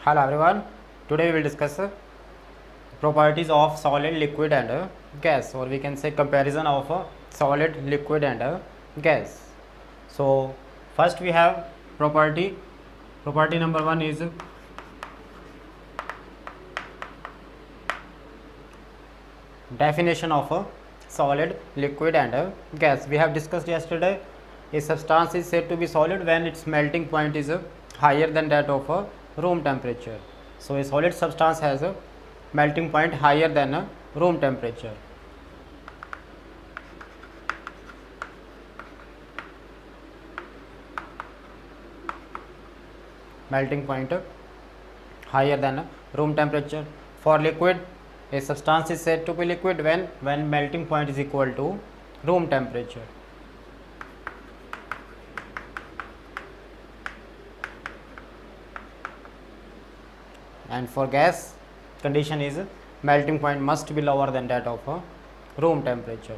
Hello everyone. Today we will discuss properties of solid, liquid and gas, or we can say comparison of solid, liquid and gas. So first we have property. Property number 1 is definition of solid, liquid and gas. We have discussed yesterday. A substance is said to be solid when its melting point is higher than that of room temperature. So a solid substance has a melting point higher than room temperature. Melting point higher than room temperature. For liquid, a substance is said to be liquid when melting point is equal to room temperature. And for gas, condition is melting point must be lower than that of room temperature.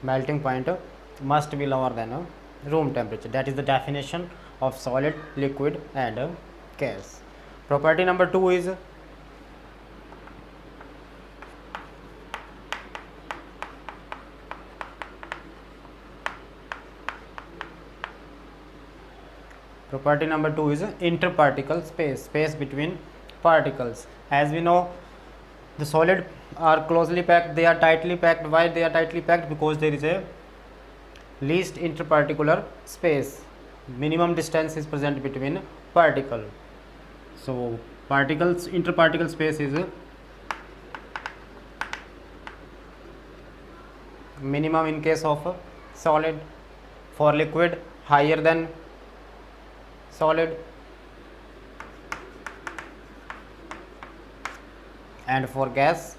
Melting point must be lower than room temperature. That is the definition of solid, liquid and gas. Property number 2 is interparticle space between particles. As we know, the solid are closely packed, they are tightly packed. Why they are tightly packed? Because there is a least interparticular space. Minimum distance is present between particle. So particles interparticle space is minimum in case of solid. For liquid, higher than solid, and for gas,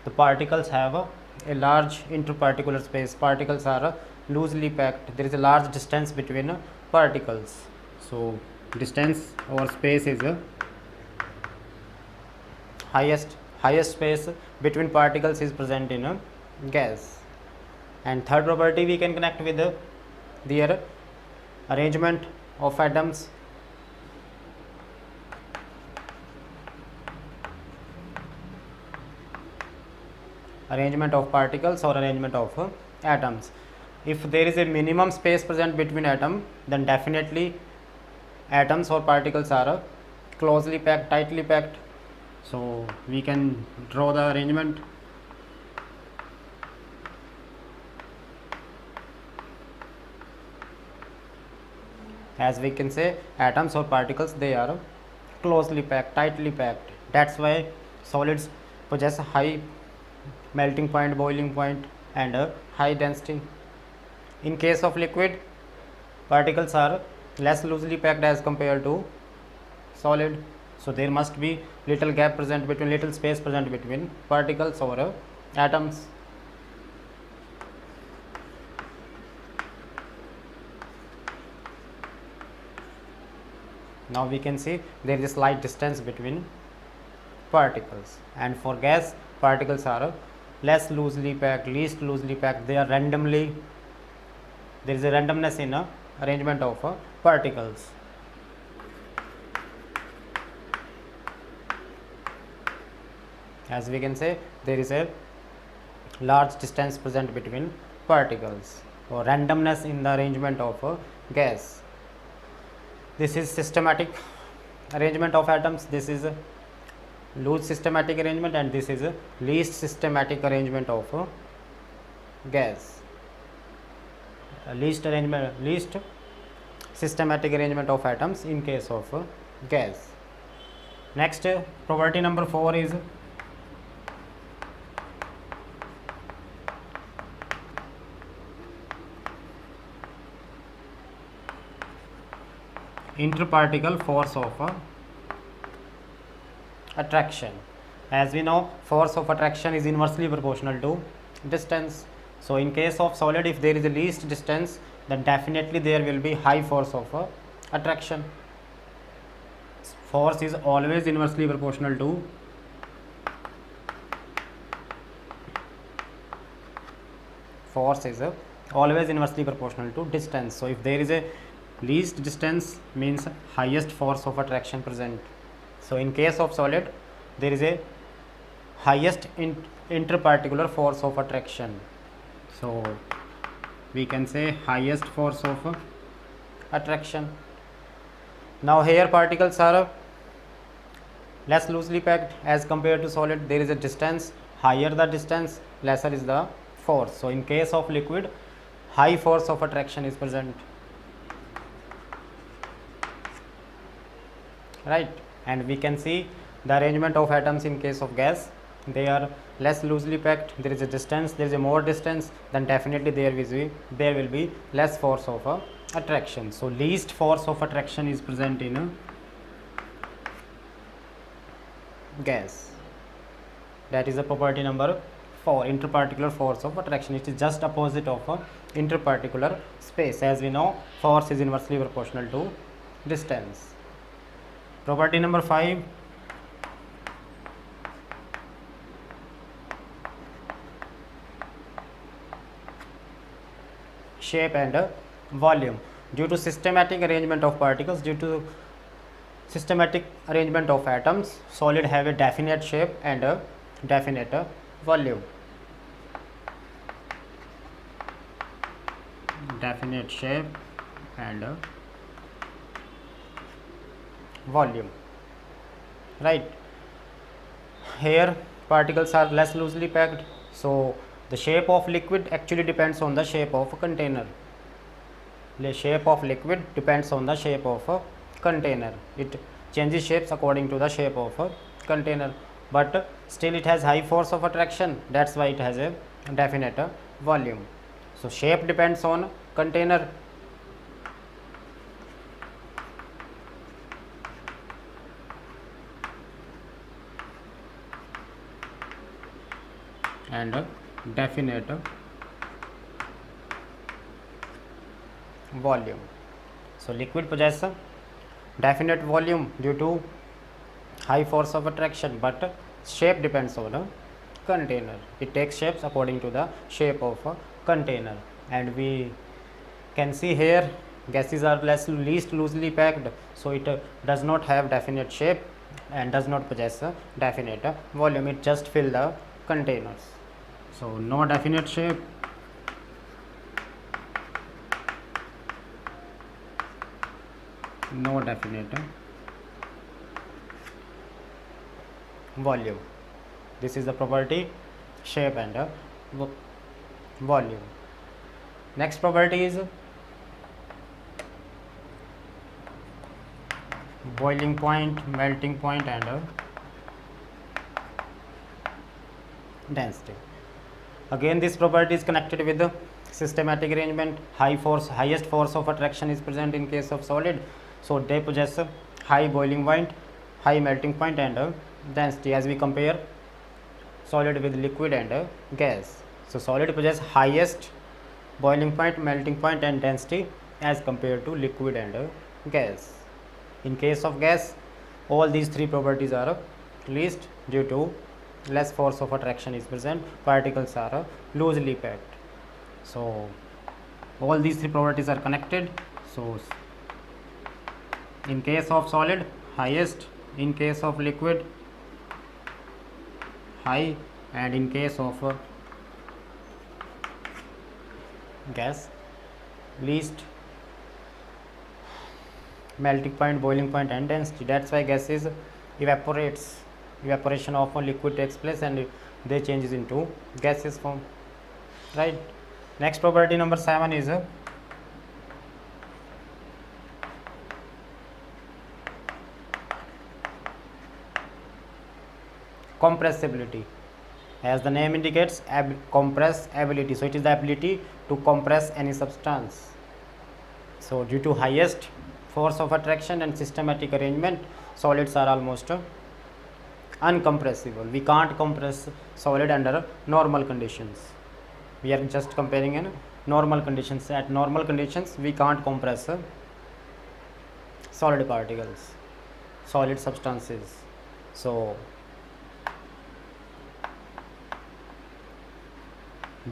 the particles have a large interparticular space. Particles are loosely packed. There is a large distance between particles. So distance or space is highest space between particles is present in gas. And third property we can connect with their arrangement of atoms. Arrangement of particles or arrangement of atoms. If there is a minimum space present between atom, then definitely atoms or particles are closely packed, tightly packed. So we can draw the arrangement. As we can say, atoms or particles, they are closely packed, tightly packed. That's why solids possess high melting point, boiling point and high density. In case of liquid, particles are less loosely packed as compared to solid. So there must be little gap present between, little space present between particles or atoms. Now we can see there is a slight distance between particles. And for gas, particles are less loosely packed, least loosely packed. They are randomly, there is a randomness in arrangement of particles. As we can say, there is a large distance present between particles, or randomness in the arrangement of gas. This is systematic arrangement of atoms. This is a loose systematic arrangement, and this is a least systematic arrangement of gas. Least systematic arrangement of atoms in case of gas. Next, property number 4 is interparticle force of attraction. As we know, force of attraction is inversely proportional to distance. So in case of solid, if there is a least distance, then definitely there will be high force of attraction. Force is always inversely proportional to force is always inversely proportional to distance. So if there is a least distance means highest force of attraction present. So in case of solid there is a highest interparticular force of attraction. So we can say highest force of attraction. Now here particles are less loosely packed as compared to solid. There is a distance, higher the distance, lesser is the force. So in case of liquid, high force of attraction is present, right? And we can see the arrangement of atoms in case of gas. They are less loosely packed, there is a distance, there is a more distance, then definitely there will be less force of attraction. So least force of attraction is present in a gas. That is the property number 4, interparticular force of attraction. It is just opposite of interparticular space. As we know, force is inversely proportional to distance. Property number 5, shape and volume. Due to systematic arrangement of particles, due to systematic arrangement of atoms, solid have a definite shape and a definite volume. Definite shape and volume, right? Here particles are less loosely packed, so the shape of liquid actually depends on the shape of a container. The shape of liquid depends on the shape of a container. It changes shapes according to the shape of a container, but still it has high force of attraction. That's why it has a definite volume. So shape depends on container. And definite volume. So liquid possesses definite volume due to high force of attraction, but shape depends on a container. It takes shapes according to the shape of a container. And we can see here gases are least loosely packed, so it does not have definite shape and does not possess a definite volume. It just fill the containers. So no definite shape, no definite volume. This is the property shape and volume. Next property is boiling point, melting point and density. Again this property is connected with the systematic arrangement. Highest force of attraction is present in case of solid, so they possess high boiling point, high melting point and density. As we compare solid with liquid and gas, so solid possess highest boiling point, melting point and density as compared to liquid and gas. In case of gas, all these three properties are least due to less force of attraction is present. Particles are loosely packed. So all these three properties are connected. So in case of solid, highest; in case of liquid, high; and in case of gas, least melting point, boiling point and density. That's why gases evaporation of a liquid takes place and they changes into gaseous form, right? Next property number 7 is compressibility. As the name indicates, compressibility. So it is the ability to compress any substance. So due to highest force of attraction and systematic arrangement, solids are almost uncompressible. We can't compress solid under normal conditions. We are just comparing in normal conditions. At normal conditions, we can't compress solid particles, solid substances. So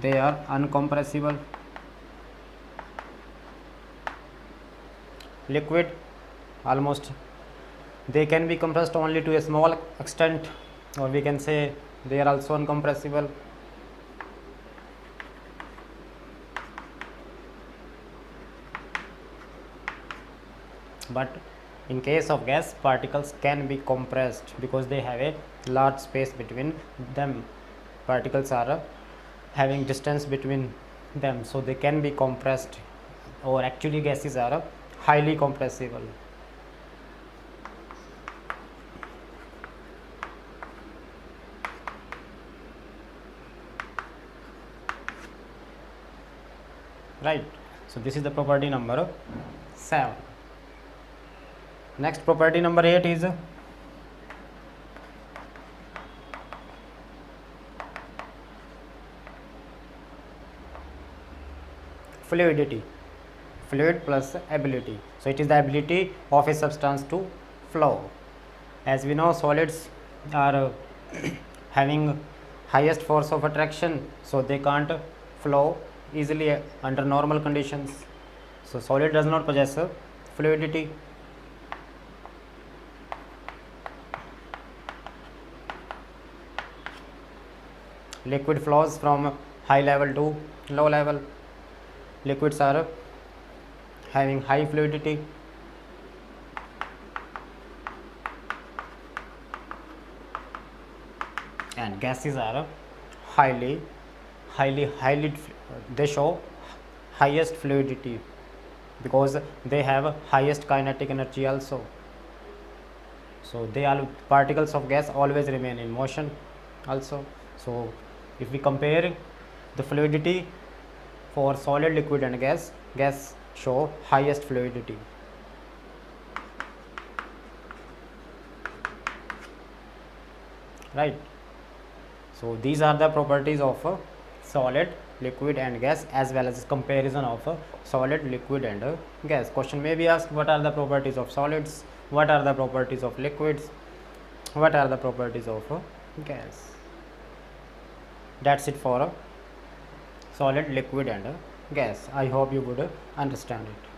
they are uncompressible. Liquid, almost they can be compressed only to a small extent, or we can say they are also uncompressible. But in case of gas, particles can be compressed because they have a large space between them. Particles are having distance between them, so they can be compressed, or actually gases are highly compressible. Right. So this is the property number 7. Next property number 8 is fluidity. Fluid plus ability. So it is the ability of a substance to flow. As we know, solids are having highest force of attraction, so they can't flow easily under normal conditions. So solid does not possess fluidity. Liquid flows from high level to low level. Liquids are having high fluidity. And gases are highly they show highest fluidity because they have highest kinetic energy also. So they are particles of gas always remain in motion also. So if we compare the fluidity for solid, liquid and gas show highest fluidity. Right. So these are the properties of solid, liquid and gas, as well as comparison of solid, liquid and gas. Question may be asked, what are the properties of solids, what are the properties of liquids, what are the properties of gas. That's it for solid, liquid and gas. I hope you would understand it.